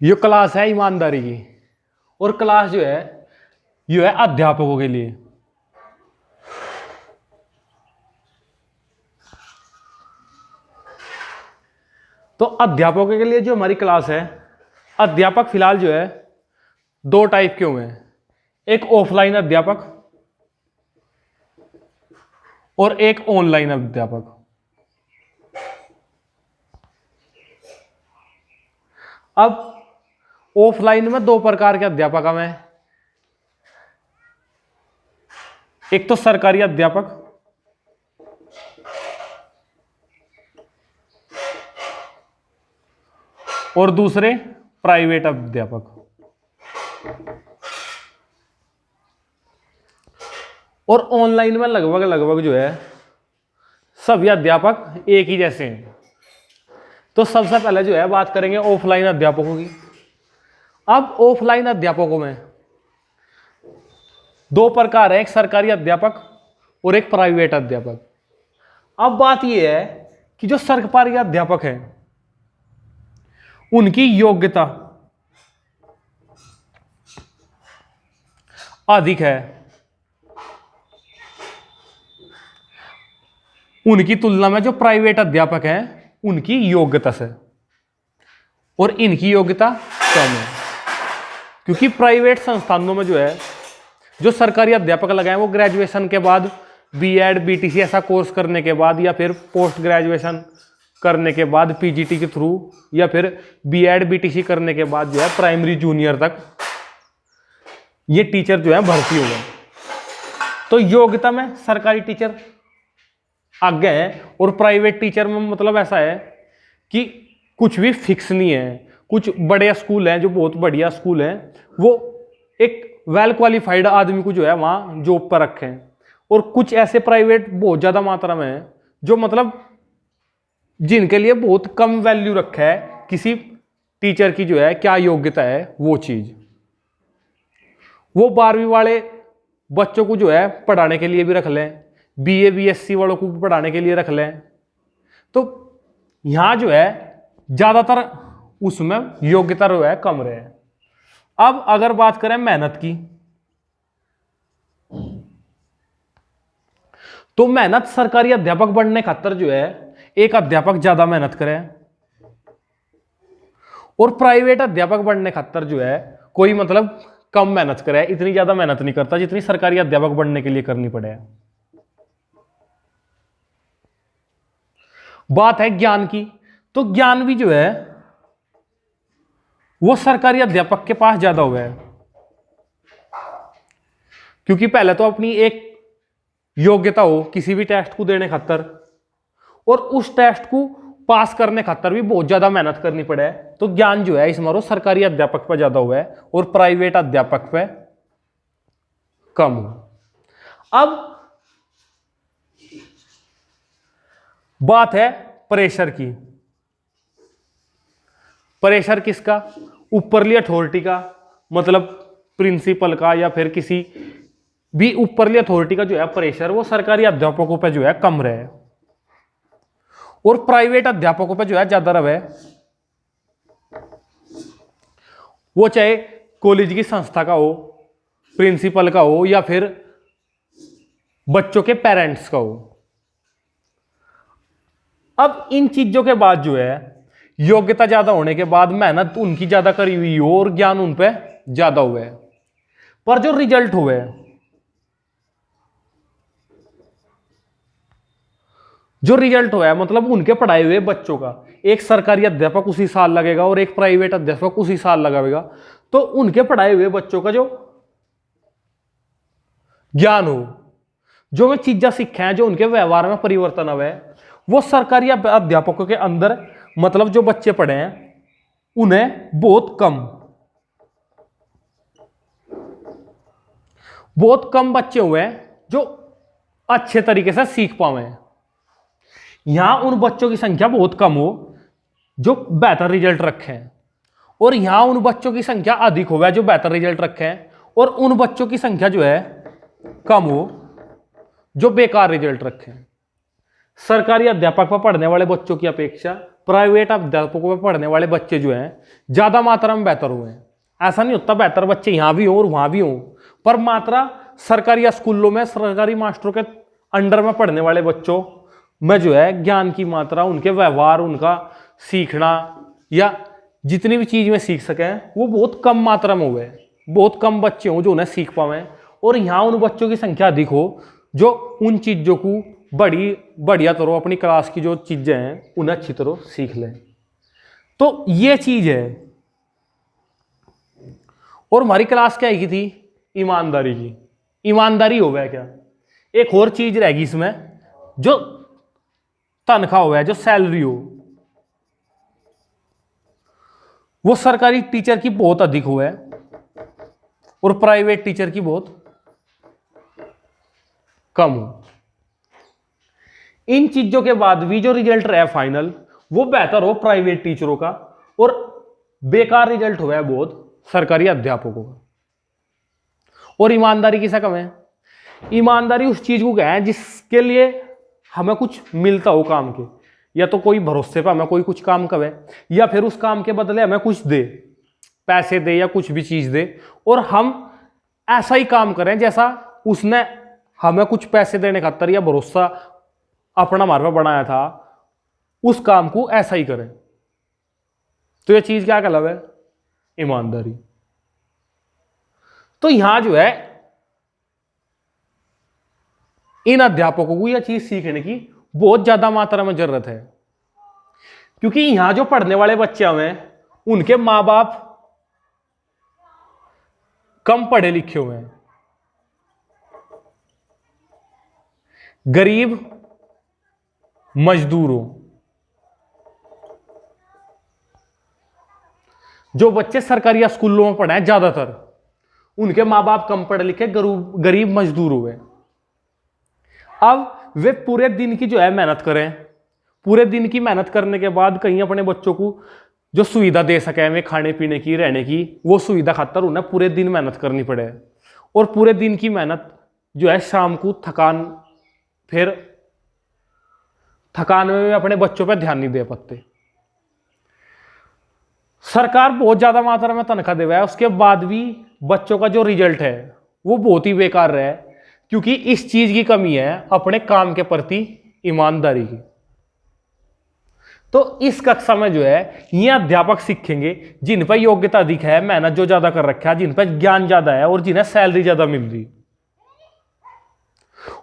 ये क्लास है ईमानदारी की, और क्लास जो है ये है अध्यापकों के लिए। तो अध्यापकों के लिए जो हमारी क्लास है, अध्यापक फिलहाल जो है दो टाइप के हुए हैं, एक ऑफलाइन अध्यापक और एक ऑनलाइन अध्यापक। अब ऑफलाइन में दो प्रकार के अध्यापक हैं, एक तो सरकारी अध्यापक और दूसरे प्राइवेट अध्यापक। और ऑनलाइन में लगभग लगभग जो है सभी अध्यापक एक ही जैसे हैं। तो सबसे पहले जो है बात करेंगे ऑफलाइन अध्यापकों की। अब ऑफलाइन अध्यापकों में दो प्रकार है, एक सरकारी अध्यापक और एक प्राइवेट अध्यापक। अब बात यह है कि जो सरकारी अध्यापक हैं उनकी योग्यता अधिक है उनकी तुलना में जो प्राइवेट अध्यापक हैं उनकी योग्यता से, और इनकी योग्यता कम है। क्योंकि प्राइवेट संस्थानों में जो है जो सरकारी अध्यापक लगाए वो ग्रेजुएशन के बाद बीएड बीटीसी ऐसा कोर्स करने के बाद या फिर पोस्ट ग्रेजुएशन करने के बाद पीजीटी के थ्रू या फिर बीएड बीटीसी करने के बाद जो है प्राइमरी जूनियर तक ये टीचर जो है भर्ती हो गए। तो योग्यता में सरकारी टीचर आगे हैं, और प्राइवेट टीचर में मतलब ऐसा है कि कुछ भी फिक्स नहीं है। कुछ बड़े स्कूल हैं जो बहुत बढ़िया स्कूल हैं, वो एक वेल क्वालिफाइड आदमी को जो है वहाँ जॉब पर रखें, और कुछ ऐसे प्राइवेट बहुत ज़्यादा मात्रा में हैं जो मतलब जिनके लिए बहुत कम वैल्यू रखा है किसी टीचर की जो है क्या योग्यता है वो चीज़। वो 12वीं वाले बच्चों को जो है पढ़ाने के लिए भी रख लें, बीए बीएससी वालों को पढ़ाने के लिए रख लें। तो यहाँ जो है ज़्यादातर उसमें योग्यता जो है कम रहे। अब अगर बात करें मेहनत की, तो मेहनत सरकारी अध्यापक बनने खातर जो है एक अध्यापक ज़्यादा मेहनत करे, और प्राइवेट अध्यापक बनने खातर जो है कोई मतलब कम मेहनत करे, इतनी ज़्यादा मेहनत नहीं करता जितनी सरकारी अध्यापक बनने के लिए करनी पड़े। बात है ज्ञान की, तो ज्ञान भी जो है वो सरकारी अध्यापक के पास ज्यादा हुआ है। क्योंकि पहले तो अपनी एक योग्यता हो किसी भी टेस्ट को देने खातर, और उस टेस्ट को पास करने खातर भी बहुत ज्यादा मेहनत करनी पड़े। तो ज्ञान जो है इस मारो सरकारी अध्यापक पे ज्यादा हुआ है और प्राइवेट अध्यापक पे कम हुआ। अब बात है प्रेशर की। प्रेशर किसका? ऊपरली अथॉरिटी का, मतलब प्रिंसिपल का या फिर किसी भी ऊपरली अथॉरिटी का जो है प्रेशर वो सरकारी अध्यापकों पे जो है कम रहे, और प्राइवेट अध्यापकों पे जो है ज्यादा रहे। वो चाहे कॉलेज की संस्था का हो, प्रिंसिपल का हो या फिर बच्चों के पेरेंट्स का हो। अब इन चीजों के बाद जो है योग्यता ज्यादा होने के बाद मेहनत उनकी ज्यादा करी हुई हो और ज्ञान उन पे ज्यादा हुआ है, पर जो रिजल्ट हुए मतलब उनके पढ़ाए हुए बच्चों का, एक सरकारी अध्यापक उसी साल लगेगा और एक प्राइवेट अध्यापक उसी साल लगाएगा, तो उनके पढ़ाए हुए बच्चों का जो ज्ञान हो, जो वे चीजें सीखे हैं, जो उनके व्यवहार में परिवर्तन हुए, वो सरकारी अध्यापकों के अंदर मतलब जो बच्चे पढ़े हैं उन्हें बहुत कम बच्चे हुए हैं जो अच्छे तरीके से सीख पाए। यहां उन बच्चों की संख्या बहुत कम हो जो बेहतर रिजल्ट रखें, और यहां उन बच्चों की संख्या अधिक हो जो बेहतर रिजल्ट रखें, और उन बच्चों की संख्या जो है कम हो जो बेकार रिजल्ट रखें। सरकारी अध्यापक पर पढ़ने वाले बच्चों की अपेक्षा प्राइवेट अध्यापकों में पढ़ने वाले बच्चे जो हैं ज़्यादा मात्रा में बेहतर हुए हैं। ऐसा नहीं होता बेहतर बच्चे यहाँ भी हों और वहाँ भी हों, पर मात्रा सरकारी स्कूलों में सरकारी मास्टरों के अंडर में पढ़ने वाले बच्चों में जो है ज्ञान की मात्रा, उनके व्यवहार, उनका सीखना या जितनी भी चीज़ में सीख सकें वो बहुत कम मात्रा में हुए। बहुत कम बच्चे हों जो उन्हें सीख पाएं, और यहाँ उन बच्चों की संख्या अधिक हो जो उन चीज़ों को बढ़िया तरह अपनी क्लास की जो चीज़ें हैं उन्हें अच्छी तरह सीख लें। तो ये चीज़ है। और हमारी क्लास क्या की थी? ईमानदारी की। ईमानदारी हो गया क्या? एक और चीज रहेगी इसमें, जो तनख्वाह हो, जो सैलरी हो, वो सरकारी टीचर की बहुत अधिक हुआ है और प्राइवेट टीचर की बहुत कम हो। इन चीजों के बाद भी जो रिजल्ट रहा फाइनल वो बेहतर हो प्राइवेट टीचरों का, और बेकार रिजल्ट हुआ है बहुत सरकारी अध्यापकों का। और ईमानदारी किसा कम है? ईमानदारी उस चीज को कहें जिसके लिए हमें कुछ मिलता हो काम के, या तो कोई भरोसे पर हमें कोई कुछ काम करे, या फिर उस काम के बदले हमें कुछ दे, पैसे दे या कुछ भी चीज दे, और हम ऐसा ही काम करें जैसा उसने हमें कुछ पैसे देने खातर या भरोसा अपना हमारे पर बनाया था, उस काम को ऐसा ही करें। तो ये चीज क्या कहलावे है? ईमानदारी। तो यहां जो है इन अध्यापकों को यह चीज सीखने की बहुत ज्यादा मात्रा में जरूरत है, क्योंकि यहां जो पढ़ने वाले बच्चे हैं उनके मां बाप कम पढ़े लिखे हुए हैं, गरीब मजदूरों। जो बच्चे सरकारी स्कूलों में पढ़े हैं ज्यादातर उनके मां बाप कम पढ़े लिखे गरीब मजदूर हुए। अब वे पूरे दिन की जो है मेहनत करें, पूरे दिन की मेहनत करने के बाद कहीं अपने बच्चों को जो सुविधा दे सके वे खाने पीने की, रहने की, वो सुविधा खातर उन्हें पूरे दिन मेहनत करनी पड़े, और पूरे दिन की मेहनत जो है शाम को थकान, फिर थकान में वे अपने बच्चों पर ध्यान नहीं दे पाते। सरकार बहुत ज्यादा मात्रा में तनख्वाह दे रहा है, उसके बाद भी बच्चों का जो रिजल्ट है वो बहुत ही बेकार रहा है, क्योंकि इस चीज की कमी है अपने काम के प्रति ईमानदारी की। तो इस कक्षा में जो है ये अध्यापक सीखेंगे जिन पर योग्यता अधिक है, मेहनत जो ज्यादा कर रखा है, जिन पर ज्ञान ज्यादा है और जिन्हें सैलरी ज्यादा मिल रही,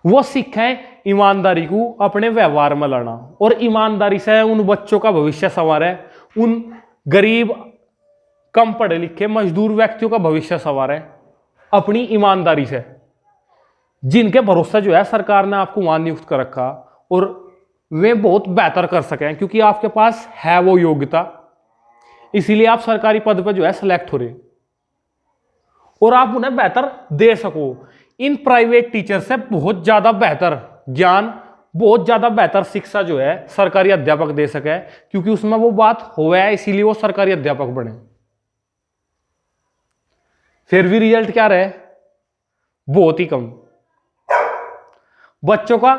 वो सीखें ईमानदारी को अपने व्यवहार में लाना, और ईमानदारी से उन बच्चों का भविष्य संवारे, उन गरीब कम पढ़े लिखे मजदूर व्यक्तियों का भविष्य संवारे अपनी ईमानदारी से, जिनके भरोसा जो है सरकार ने आपको वहां नियुक्त कर रखा, और वे बहुत बेहतर कर सकें क्योंकि आपके पास है वो योग्यता, इसीलिए आप सरकारी पद पर जो है सिलेक्ट हो रहे, और आप उन्हें बेहतर दे सको। इन प्राइवेट टीचर से बहुत ज्यादा बेहतर ज्ञान, बहुत ज्यादा बेहतर शिक्षा जो है सरकारी अध्यापक दे सके, क्योंकि उसमें वो बात हुआ है, इसीलिए वो सरकारी अध्यापक बने। फिर भी रिजल्ट क्या रहे? बहुत ही कम। बच्चों का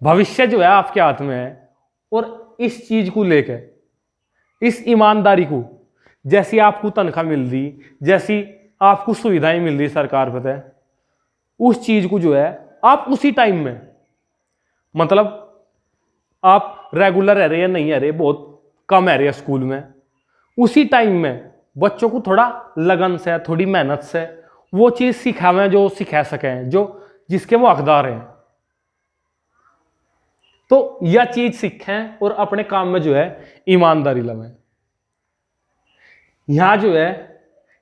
भविष्य जो है आपके हाथ में है, और इस चीज को लेकर, इस ईमानदारी को, जैसी आपको तनख्वाह मिल रही, जैसी आपको सुविधाएं मिल रही सरकार पता है, उस चीज को जो है आप उसी टाइम में, मतलब आप रेगुलर रह रहे या नहीं रह रहे, बहुत कम रह रहे स्कूल में, उसी टाइम में बच्चों को थोड़ा लगन से, थोड़ी मेहनत से वो चीज सिखावें जो सिखा सकें, जो जिसके वो हकदार हैं। तो यह चीज सीखें और अपने काम में जो है ईमानदारी लाएं। यहां जो है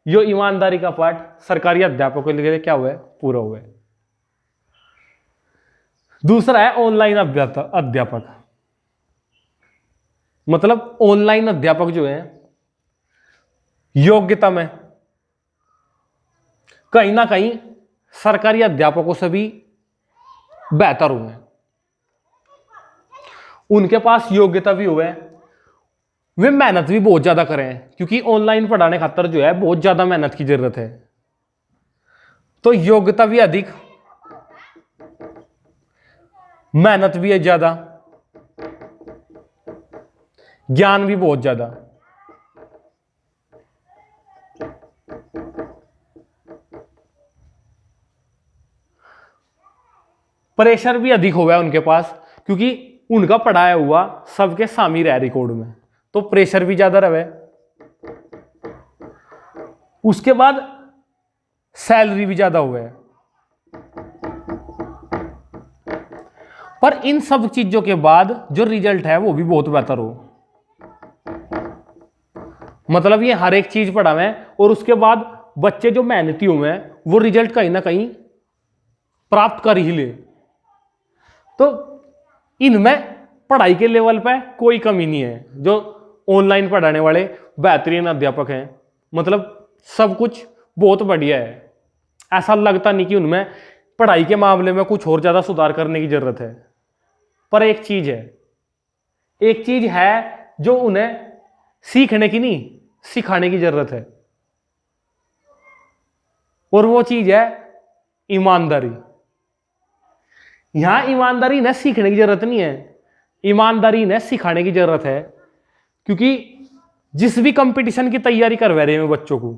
यो ईमानदारी का पाठ सरकारी अध्यापकों के लिए क्या हुआ है? पूरा हुआ है। दूसरा है ऑनलाइन अध्यापक। मतलब ऑनलाइन अध्यापक जो है योग्यता में कहीं ना कहीं सरकारी अध्यापकों से भी बेहतर हुए हैं, उनके पास योग्यता भी हुए हैं, वे मेहनत भी बहुत ज्यादा करें, क्योंकि ऑनलाइन पढ़ाने खातर जो है बहुत ज्यादा मेहनत की जरूरत है। तो योग्यता भी अधिक, मेहनत भी है ज्यादा, ज्ञान भी बहुत ज्यादा। प्रेशर भी अधिक हो गया उनके पास, क्योंकि उनका पढ़ाया हुआ सबके सामने रहा रिकॉर्ड में, तो प्रेशर भी ज्यादा रहे। उसके बाद सैलरी भी ज्यादा हुआ है। पर इन सब चीजों के बाद जो रिजल्ट है वो भी बहुत बेहतर हो। मतलब ये हर एक चीज पढ़ा है और उसके बाद बच्चे जो मेहनती हुए हैं वो रिजल्ट कहीं ना कहीं प्राप्त कर ही ले। तो इनमें पढ़ाई के लेवल पे कोई कमी नहीं है। जो ऑनलाइन पढ़ाने वाले बेहतरीन अध्यापक हैं, मतलब सब कुछ बहुत बढ़िया है। ऐसा लगता नहीं कि उनमें पढ़ाई के मामले में कुछ और ज्यादा सुधार करने की जरूरत है। पर एक चीज है जो उन्हें सीखने की नहीं, सिखाने की जरूरत है, और वो चीज है ईमानदारी। यहां ईमानदारी ने सीखने की जरूरत नहीं है, ईमानदारी ने सिखाने की जरूरत है। क्योंकि जिस भी कंपटीशन की तैयारी करवा रहे हैं बच्चों को,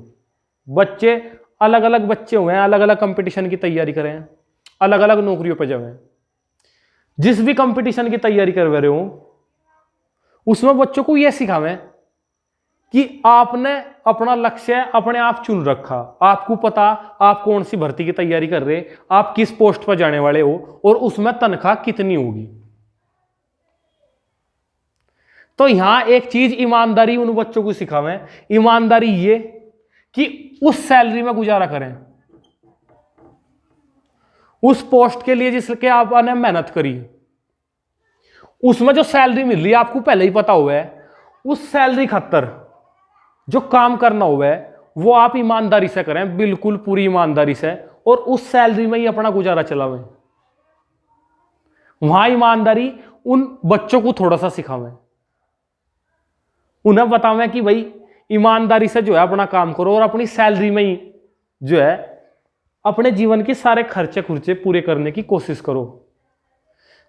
बच्चे अलग अलग बच्चे हुए हैं, अलग अलग कंपटीशन की तैयारी करें, अलग अलग नौकरियों पर जाए। जिस भी कंपटीशन की तैयारी करवा रहे हो उसमें बच्चों को यह सिखावें कि आपने अपना लक्ष्य अपने आप चुन रखा, आपको पता आप कौन सी भर्ती की तैयारी कर रहे, आप किस पोस्ट पर जाने वाले हो और उसमें तनख्वाह कितनी होगी। तो यहां एक चीज ईमानदारी उन बच्चों को सिखावें। ईमानदारी ये कि उस सैलरी में गुजारा करें, उस पोस्ट के लिए जिसके आपने मेहनत करी, उसमें जो सैलरी मिल रही है आपको पहले ही पता हुआ है, उस सैलरी खातर जो काम करना हुआ है वो आप ईमानदारी से करें, बिल्कुल पूरी ईमानदारी से, और उस सैलरी में ही अपना गुजारा चलावें। वहां ईमानदारी उन बच्चों को थोड़ा सा सिखावें, उन्हें बतावें कि भाई ईमानदारी से जो है अपना काम करो और अपनी सैलरी में ही जो है अपने जीवन के सारे खर्चे खुर्चे पूरे करने की कोशिश करो।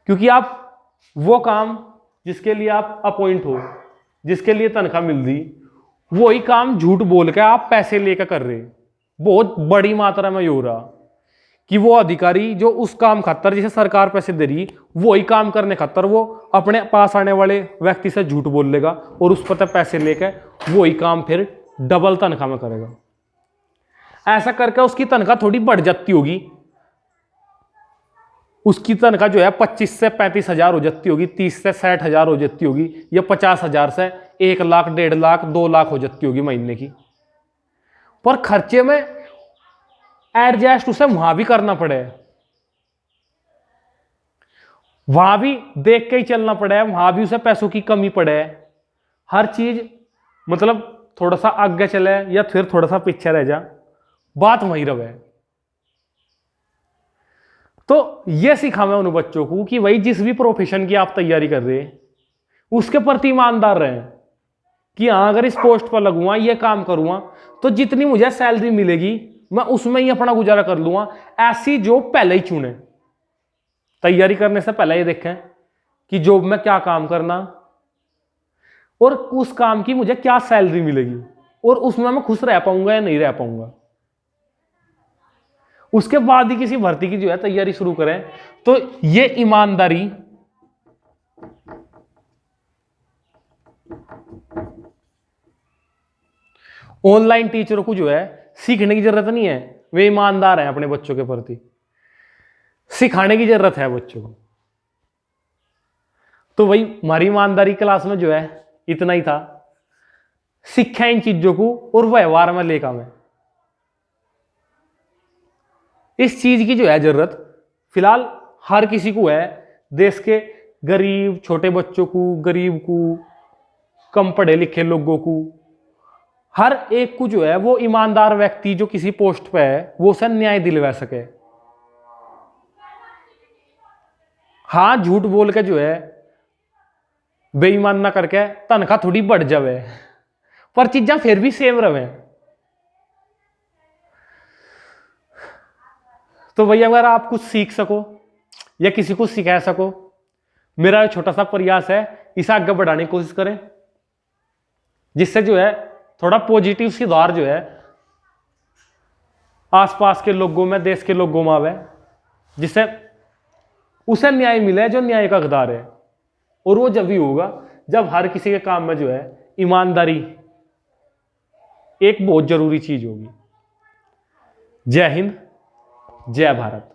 क्योंकि आप वो काम जिसके लिए आप अपॉइंट हो, जिसके लिए तनख्वाह मिल रही, वही काम झूठ बोल के आप पैसे लेकर कर रहे। बहुत बड़ी मात्रा में ये हो रहा कि वो अधिकारी जो उस काम खातर जिसे सरकार पैसे दे रही, वही काम करने खातर वो अपने पास आने वाले व्यक्ति से झूठ बोल लेगा और उस पर पैसे लेकर वही काम फिर डबल तनख्वाह में करेगा। ऐसा करके उसकी तनख्वाह थोड़ी बढ़ जाती होगी, उसकी तनख्वाह जो है 25 से 35 हजार हो जाती होगी, 30 से 60 हजार हो जाती होगी, या 50 हजार से 1 लाख, 1.5 लाख, 2 लाख हो जाती होगी महीने की। पर खर्चे में एडजस्ट उसे वहां भी करना पड़े, वहां भी देख के ही चलना पड़े, वहां भी उसे पैसों की कमी पड़े। हर चीज मतलब थोड़ा सा आगे चले या फिर थोड़ा सा पीछे रह जा, बात वहीं रहे। तो यह सिखावे उन बच्चों को कि भाई जिस भी प्रोफेशन की आप तैयारी कर रहे हैं उसके प्रति ईमानदार रहें कि हाँ अगर इस पोस्ट पर लगूंगा, ये काम करूंगा, तो जितनी मुझे सैलरी मिलेगी मैं उसमें ही अपना गुजारा कर लूंगा। ऐसी जॉब पहले ही चुने, तैयारी करने से पहले ये देखें कि जॉब में क्या काम करना और उस काम की मुझे क्या सैलरी मिलेगी और उसमें मैं खुश रह पाऊंगा या नहीं रह पाऊंगा। उसके बाद ही किसी भर्ती की जो है तैयारी शुरू करें। तो ये ईमानदारी ऑनलाइन टीचरों को जो है सीखने की जरूरत नहीं है, वे ईमानदार हैं अपने बच्चों के प्रति, सिखाने की जरूरत है बच्चों को। तो वही हमारी ईमानदारी क्लास में जो है इतना ही था। सीखा इन चीजों को और व्यवहार में लेकर मैं इस चीज की जो है जरूरत फिलहाल हर किसी को है, देश के गरीब छोटे बच्चों को, गरीब को, कम पढ़े लिखे लोगों को, हर एक को जो है वो ईमानदार व्यक्ति जो किसी पोस्ट पे है वो उसे न्याय दिलवा सके। हाँ झूठ बोल के जो है बेईमान ना करके तनख्वाह थोड़ी बढ़ जावे पर चीजा फिर भी सेम रहे। तो भैया अगर आप कुछ सीख सको या किसी को सिखा सको, मेरा छोटा सा प्रयास है, इसे आगे बढ़ाने की कोशिश करें। जिससे जो है थोड़ा पॉजिटिव सुधार जो है आसपास के लोगों में, देश के लोगों में आवे, जिससे उसे न्याय मिले जो न्याय का हकदार है। और वो जब भी होगा जब हर किसी के काम में जो है ईमानदारी एक बहुत जरूरी चीज होगी। जय हिंद, जय भारत।